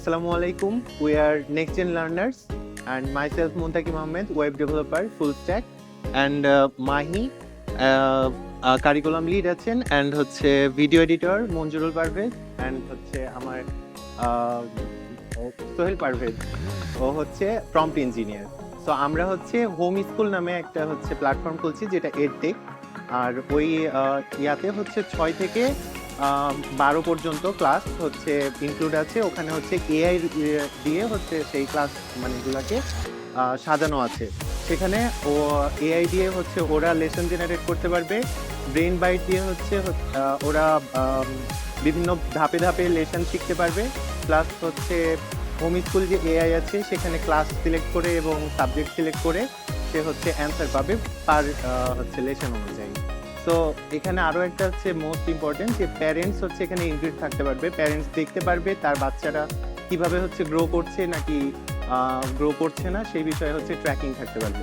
Assalamu alaikum. We are Next Gen Learners, and myself Muntaqim Ahmed, web developer, full stack, and Mahi, curriculum lead আছেন, and হচ্ছে video editor Manjurul Parvez, and হচ্ছে আমার সোহেল পারভেজ, ও হচ্ছে prompt engineer. So আমরা হচ্ছে home school নামে একটা হচ্ছে প্ল্যাটফর্ম খুলছি যেটা এডটেক, আর ওই ইয়াতে হচ্ছে 6 থেকে 12 পর্যন্ত ক্লাস হচ্ছে ইনক্লুড আছে। ওখানে হচ্ছে এআই দিয়ে হচ্ছে সেই ক্লাস মানে গুলাকে সাজানো আছে। সেখানে ও এআই দিয়ে হচ্ছে ওরা লেসন জেনারেট করতে পারবে। ব্রেন বাইট দিয়ে হচ্ছে ওরা বিভিন্ন ধাপে ধাপে লেসন শিখতে পারবে। প্লাস হচ্ছে হোম স্কুল যে এআই আছে সেখানে ক্লাস সিলেক্ট করে এবং সাবজেক্ট সিলেক্ট করে সে হচ্ছে অ্যান্সার পাবে পার হচ্ছে লেসন অনুযায়ী। সো এখানে আরও একটা হচ্ছে মোস্ট ইম্পর্টেন্ট যে প্যারেন্টস হচ্ছে এখানে ইনক্লুড থাকতে পারবে। প্যারেন্টস দেখতে পারবে তার বাচ্চারা কিভাবে হচ্ছে গ্রো করছে নাকি গ্রো করছে না, সেই বিষয়ে হচ্ছে ট্র্যাকিং থাকতে পারবে।